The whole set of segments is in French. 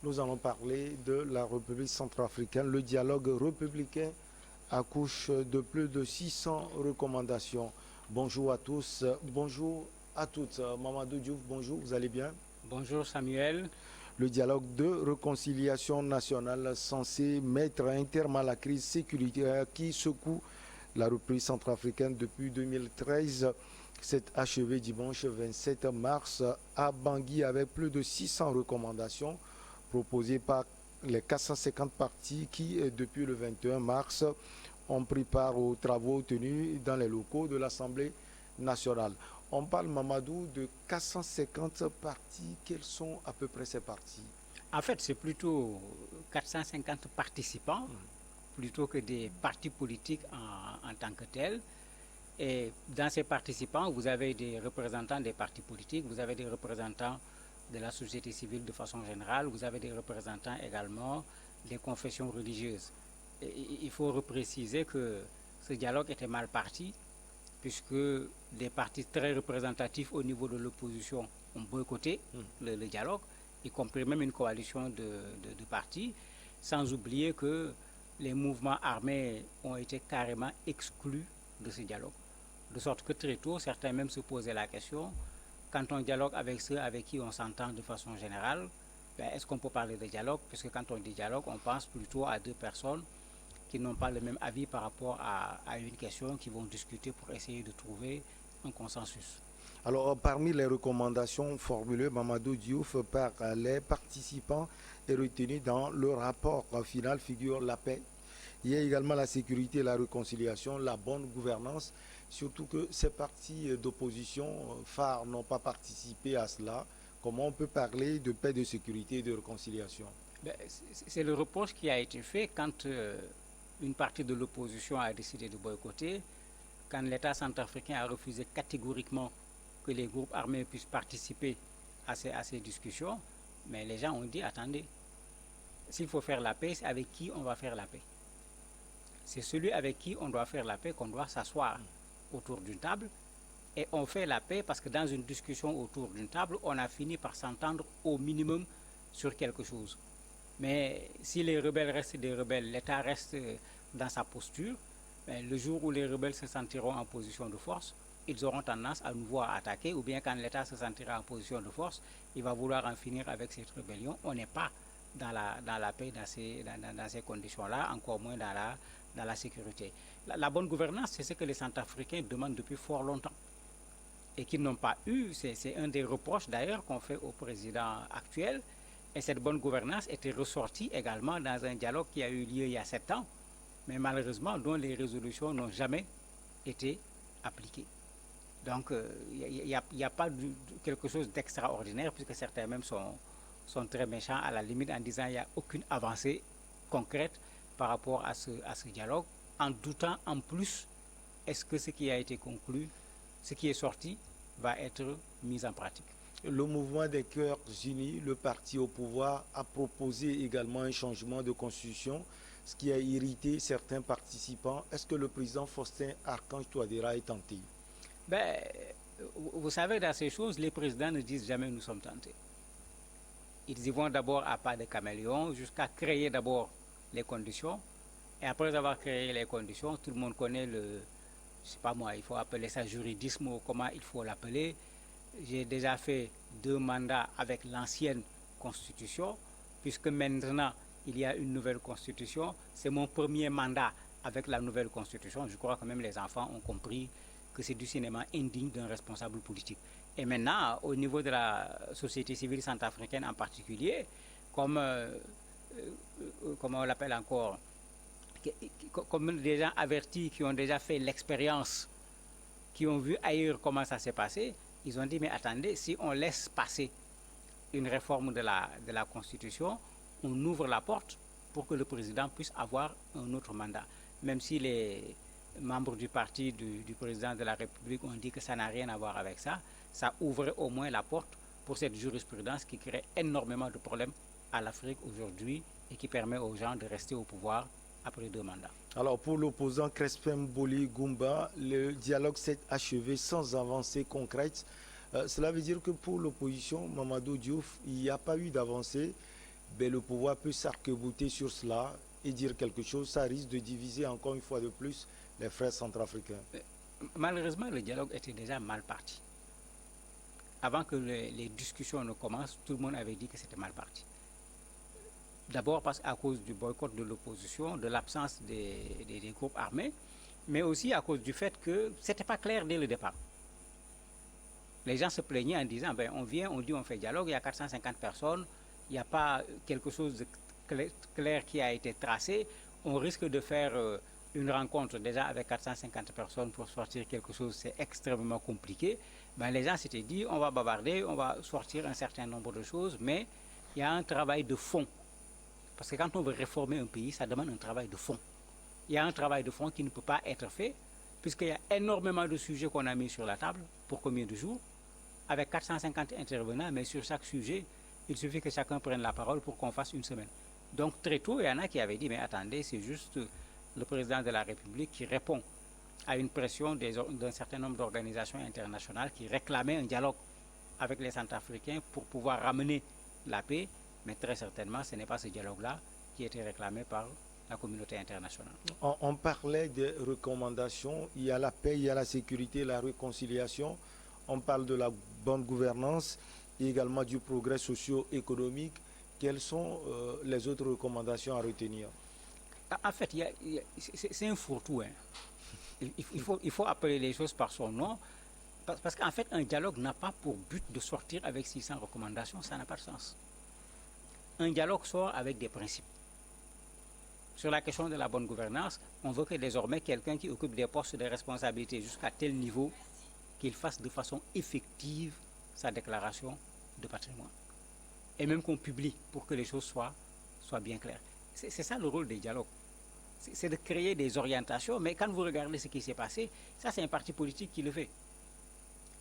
Nous allons parler de la République centrafricaine. Le dialogue républicain accouche de plus de 600 recommandations. Bonjour à tous, bonjour à toutes. Mamadou Diouf, bonjour, vous allez bien? Bonjour Samuel. Le dialogue de réconciliation nationale censé mettre un terme à la crise sécuritaire qui secoue la République centrafricaine depuis 2013 s'est achevé dimanche 27 mars à Bangui avec plus de 600 recommandations proposées par les 450 partis qui, depuis le 21 mars, ont pris part aux travaux tenus dans les locaux de l'Assemblée nationale. On parle, Mamadou, de 450 partis. Quels sont à peu près ces partis? En fait, c'est plutôt 450 participants plutôt que des partis politiques en tant que tels. Et dans ces participants, vous avez des représentants des partis politiques, vous avez des représentants de la société civile de façon générale, vous avez des représentants également des confessions religieuses. Et il faut repréciser que ce dialogue était mal parti, puisque des partis très représentatifs au niveau de l'opposition ont boycotté le dialogue, y compris même une coalition de partis, sans oublier que les mouvements armés ont été carrément exclus de ce dialogue. De sorte que très tôt, certains même se posaient la question, quand on dialogue avec ceux avec qui on s'entend de façon générale, ben, est-ce qu'on peut parler de dialogue? Puisque quand on dit dialogue, on pense plutôt à deux personnes qui n'ont pas le même avis par rapport à une question, qui vont discuter pour essayer de trouver un consensus. Alors, parmi les recommandations formulées, Mamadou Diouf, par les participants et retenues dans le rapport final figure la paix. Il y a également la sécurité, la réconciliation, la bonne gouvernance, surtout que ces partis d'opposition phares n'ont pas participé à cela. Comment on peut parler de paix, de sécurité et de réconciliation? Ben, c'est le reproche qui a été fait quand une partie de l'opposition a décidé de boycotter, quand l'État centrafricain a refusé catégoriquement que les groupes armés puissent participer à ces discussions. Mais les gens ont dit, attendez, s'il faut faire la paix, c'est avec qui on va faire la paix? C'est celui avec qui on doit faire la paix qu'on doit s'asseoir autour d'une table. Et on fait la paix parce que dans une discussion autour d'une table, on a fini par s'entendre au minimum sur quelque chose. Mais si les rebelles restent des rebelles, l'État reste dans sa posture, le jour où les rebelles se sentiront en position de force, ils auront tendance à nous voir attaquer, ou bien quand l'État se sentira en position de force, il va vouloir en finir avec cette rébellion. On n'est pas dans la paix dans ces conditions-là, encore moins dans la sécurité. La bonne gouvernance, c'est ce que les Centrafricains demandent depuis fort longtemps et qu'ils n'ont pas eu. C'est un des reproches d'ailleurs qu'on fait au président actuel. Et cette bonne gouvernance était ressortie également dans un dialogue qui a eu lieu il y a 7 ans, mais malheureusement dont les résolutions n'ont jamais été appliquées. Donc il n'y a pas quelque chose d'extraordinaire, puisque certains même sont très méchants à la limite en disant qu'il n'y a aucune avancée concrète par rapport à ce dialogue, en doutant en plus est-ce que ce qui a été conclu, ce qui est sorti, va être mis en pratique. Le mouvement des cœurs unis, le parti au pouvoir, a proposé également un changement de constitution, ce qui a irrité certains participants. Est-ce que le président Faustin Archange Touadéra est tenté? Ben, vous savez, dans ces choses, les présidents ne disent jamais nous sommes tentés. Ils y vont d'abord à pas de caméléon jusqu'à créer d'abord les conditions. Et après avoir créé les conditions, tout le monde connaît le, je sais pas moi, il faut appeler ça juridisme ou comment il faut l'appeler. J'ai déjà fait 2 mandats avec l'ancienne constitution, puisque maintenant il y a une nouvelle constitution. C'est mon premier mandat avec la nouvelle constitution. Je crois que même les enfants ont compris que c'est du cinéma indigne d'un responsable politique. Et maintenant, au niveau de la société civile centrafricaine en particulier, comme, comment on l'appelle encore, comme des gens avertis qui ont déjà fait l'expérience, qui ont vu ailleurs comment ça s'est passé, ils ont dit, mais attendez, si on laisse passer une réforme de la Constitution, on ouvre la porte pour que le président puisse avoir un autre mandat. Même si les membres du parti du président de la République ont dit que ça n'a rien à voir avec ça, ça ouvrait au moins la porte pour cette jurisprudence qui crée énormément de problèmes à l'Afrique aujourd'hui et qui permet aux gens de rester au pouvoir après 2 mandats. Alors pour l'opposant Crespin Boli Goumba, le dialogue s'est achevé sans avancée concrète. Cela veut dire que pour l'opposition, Mamadou Diouf, il n'y a pas eu d'avancée. ben, le pouvoir peut s'arc-bouter sur cela et dire quelque chose. Ça risque de diviser encore une fois de plus les frères centrafricains. Malheureusement, le dialogue était déjà mal parti. Avant que les discussions ne commencent, tout le monde avait dit que c'était mal parti. D'abord à cause du boycott de l'opposition, de l'absence des groupes armés, mais aussi à cause du fait que ce n'était pas clair dès le départ. Les gens se plaignaient en disant, ben, on vient, on dit on fait dialogue, il y a 450 personnes, il n'y a pas quelque chose de clair qui a été tracé, on risque de faire une rencontre déjà avec 450 personnes pour sortir quelque chose, c'est extrêmement compliqué. Ben, les gens s'étaient dit, on va bavarder, on va sortir un certain nombre de choses, mais il y a un travail de fond. Parce que quand on veut réformer un pays, ça demande un travail de fond. Il y a un travail de fond qui ne peut pas être fait, puisqu'il y a énormément de sujets qu'on a mis sur la table, pour combien de jours, avec 450 intervenants, mais sur chaque sujet, il suffit que chacun prenne la parole pour qu'on fasse une semaine. Donc très tôt, il y en a qui avaient dit, mais attendez, c'est juste le président de la République qui répond à une pression d'un certain nombre d'organisations internationales qui réclamaient un dialogue avec les Centrafricains pour pouvoir ramener la paix, mais très certainement, ce n'est pas ce dialogue-là qui était réclamé par la communauté internationale. On parlait des recommandations, il y a la paix, il y a la sécurité, la réconciliation, on parle de la bonne gouvernance et également du progrès socio-économique. Quelles sont les autres recommandations à retenir? En fait, c'est un fourre-tout. Hein. Il faut appeler les choses par son nom, parce qu'en fait, un dialogue n'a pas pour but de sortir avec 600 recommandations, ça n'a pas de sens. Un dialogue sort avec des principes. Sur la question de la bonne gouvernance, on veut que désormais quelqu'un qui occupe des postes de responsabilité jusqu'à tel niveau, qu'il fasse de façon effective sa déclaration de patrimoine. Et même qu'on publie pour que les choses soient bien claires. C'est ça le rôle des dialogues. C'est de créer des orientations, mais quand vous regardez ce qui s'est passé, ça c'est un parti politique qui le fait.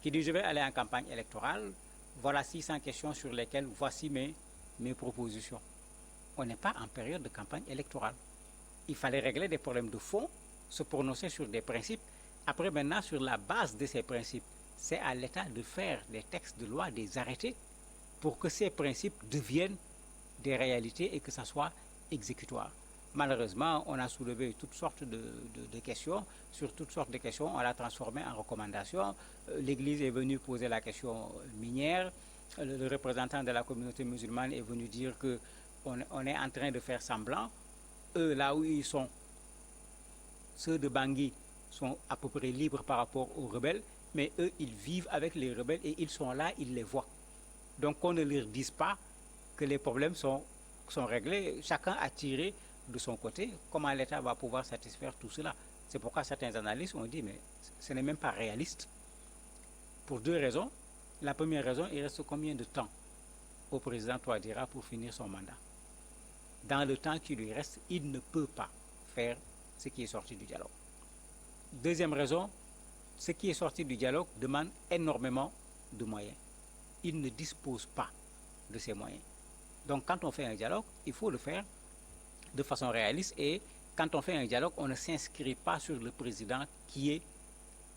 Qui dit je vais aller en campagne électorale, voilà 600 questions sur lesquelles voici mes propositions. On n'est pas en période de campagne électorale. Il fallait régler des problèmes de fond, se prononcer sur des principes. Après, maintenant, sur la base de ces principes, c'est à l'État de faire des textes de loi, des arrêtés, pour que ces principes deviennent des réalités et que ça soit exécutoire. Malheureusement, on a soulevé toutes sortes de questions. Sur toutes sortes de questions, on l'a transformé en recommandations. L'Église est venue poser la question minière. Le représentant de la communauté musulmane est venu dire qu'on est en train de faire semblant. Eux, là où ils sont, ceux de Bangui sont à peu près libres par rapport aux rebelles, mais eux, ils vivent avec les rebelles et ils sont là, ils les voient. Donc qu'on ne leur dise pas que les problèmes sont réglés. Chacun a tiré de son côté. Comment l'État va pouvoir satisfaire tout cela? C'est pourquoi certains analystes ont dit, mais ce n'est même pas réaliste. Pour deux raisons. La première raison, il reste combien de temps au président Touadéra pour finir son mandat? Dans le temps qui lui reste, il ne peut pas faire ce qui est sorti du dialogue. Deuxième raison, ce qui est sorti du dialogue demande énormément de moyens. Il ne dispose pas de ces moyens. Donc quand on fait un dialogue, il faut le faire de façon réaliste et quand on fait un dialogue, on ne s'inscrit pas sur le président qui est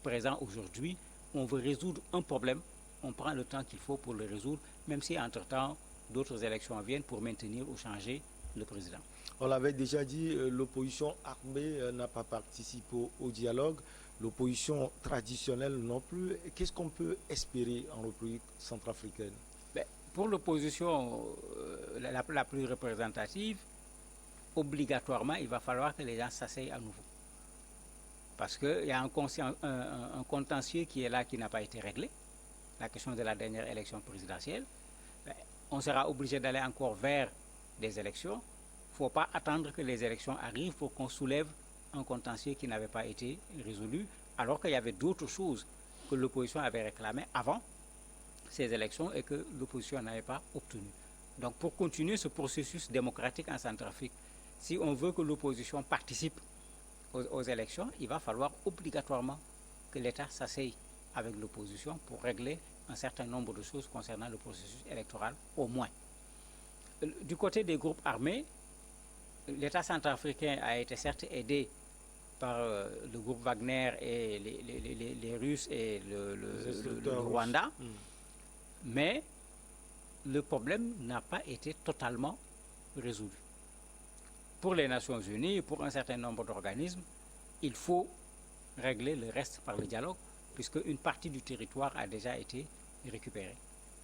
présent aujourd'hui. On veut résoudre un problème, on prend le temps qu'il faut pour le résoudre, même si entre-temps, d'autres élections viennent pour maintenir ou changer le président. On l'avait déjà dit, l'opposition armée n'a pas participé au dialogue, l'opposition traditionnelle non plus. Qu'est-ce qu'on peut espérer en République centrafricaine? Pour l'opposition la plus représentative, obligatoirement, il va falloir que les gens s'asseyent à nouveau. Parce qu'il y a un contentieux qui est là, qui n'a pas été réglé, la question de la dernière élection présidentielle. On sera obligé d'aller encore vers des élections. Il ne faut pas attendre que les élections arrivent pour qu'on soulève un contentieux qui n'avait pas été résolu, alors qu'il y avait d'autres choses que l'opposition avait réclamées avant ces élections et que l'opposition n'avait pas obtenu. Donc pour continuer ce processus démocratique en Centrafrique, si on veut que l'opposition participe aux élections, il va falloir obligatoirement que l'État s'asseye avec l'opposition pour régler un certain nombre de choses concernant le processus électoral, au moins. Du côté des groupes armés, l'État centrafricain a été certes aidé par le groupe Wagner et les Russes et le Rwanda, mais le problème n'a pas été totalement résolue. Pour les Nations Unies, pour un certain nombre d'organismes, il faut régler le reste par le dialogue, puisque une partie du territoire a déjà été récupérée.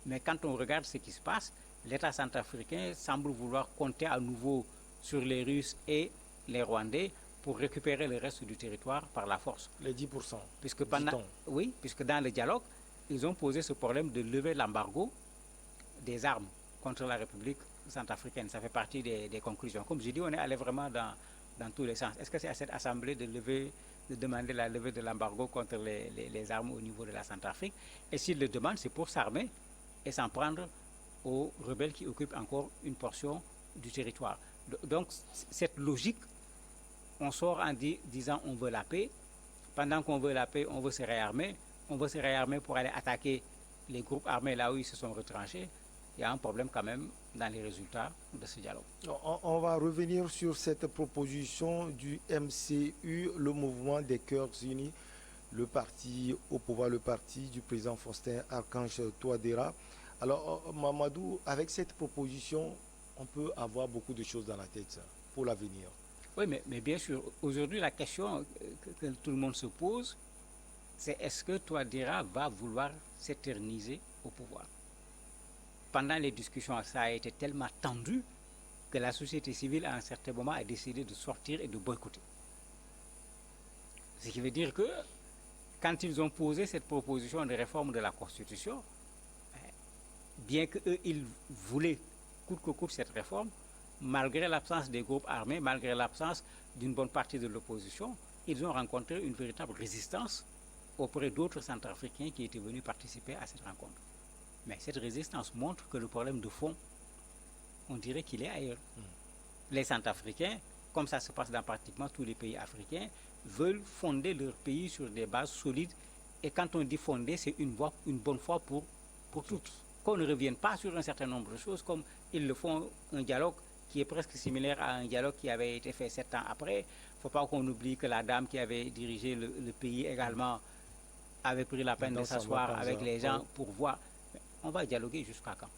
Mais quand on regarde ce qui se passe, l'État centrafricain semble vouloir compter à nouveau sur les Russes et les Rwandais pour récupérer le reste du territoire par la force. Les 10%. Puisque dans le dialogue, ils ont posé ce problème de lever l'embargo des armes contre la République centrafricaine. Ça fait partie des conclusions. Comme je dis, on est allé vraiment dans tous les sens. Est-ce que c'est à cette Assemblée de demander la levée de l'embargo contre les armes au niveau de la Centrafrique? Et s'ils le demandent, c'est pour s'armer et s'en prendre aux rebelles qui occupent encore une portion du territoire. Donc, cette logique, on sort en disant on veut la paix. Pendant qu'on veut la paix, on veut se réarmer. On veut se réarmer pour aller attaquer les groupes armés là où ils se sont retranchés. Il y a un problème quand même dans les résultats de ce dialogue. On va revenir sur cette proposition du MCU, le mouvement des Cœurs Unis, le parti au pouvoir, le parti du président Faustin Archange Touadéra. Alors, Mamadou, avec cette proposition, on peut avoir beaucoup de choses dans la tête pour l'avenir. Oui, mais bien sûr, aujourd'hui, la question que tout le monde se pose, c'est est-ce que Touadéra va vouloir s'éterniser au pouvoir? Pendant les discussions, ça a été tellement tendu que la société civile, à un certain moment, a décidé de sortir et de boycotter. Ce qui veut dire que, quand ils ont posé cette proposition de réforme de la Constitution, bien qu'eux, ils voulaient coûte que coûte cette réforme, malgré l'absence des groupes armés, malgré l'absence d'une bonne partie de l'opposition, ils ont rencontré une véritable résistance auprès d'autres Centrafricains qui étaient venus participer à cette rencontre. Mais cette résistance montre que le problème de fond, on dirait qu'il est ailleurs. Les Centrafricains, comme ça se passe dans pratiquement tous les pays africains, veulent fonder leur pays sur des bases solides. Et quand on dit fonder, c'est une bonne fois pour toutes. Qu'on ne revienne pas sur un certain nombre de choses, comme ils le font, un dialogue qui est presque similaire à un dialogue qui avait été fait 7 ans après. Il ne faut pas qu'on oublie que la dame qui avait dirigé le pays également avait pris la peine de s'asseoir avec les gens pour voir. On va dialoguer jusqu'à quand?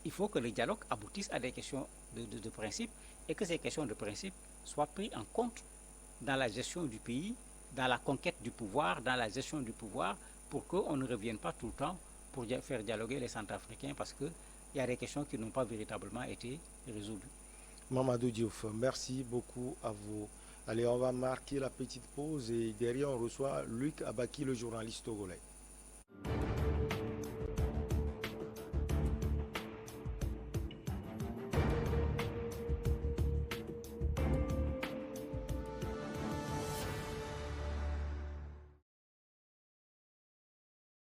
Il faut que le dialogue aboutisse à des questions de principe et que ces questions de principe soient prises en compte dans la gestion du pays, dans la conquête du pouvoir, dans la gestion du pouvoir, pour qu'on ne revienne pas tout le temps pour faire dialoguer les Centrafricains parce qu'il y a des questions qui n'ont pas véritablement été résolues. Mamadou Diouf, merci beaucoup à vous. Allez, on va marquer la petite pause et derrière on reçoit Luc Abaki, le journaliste togolais.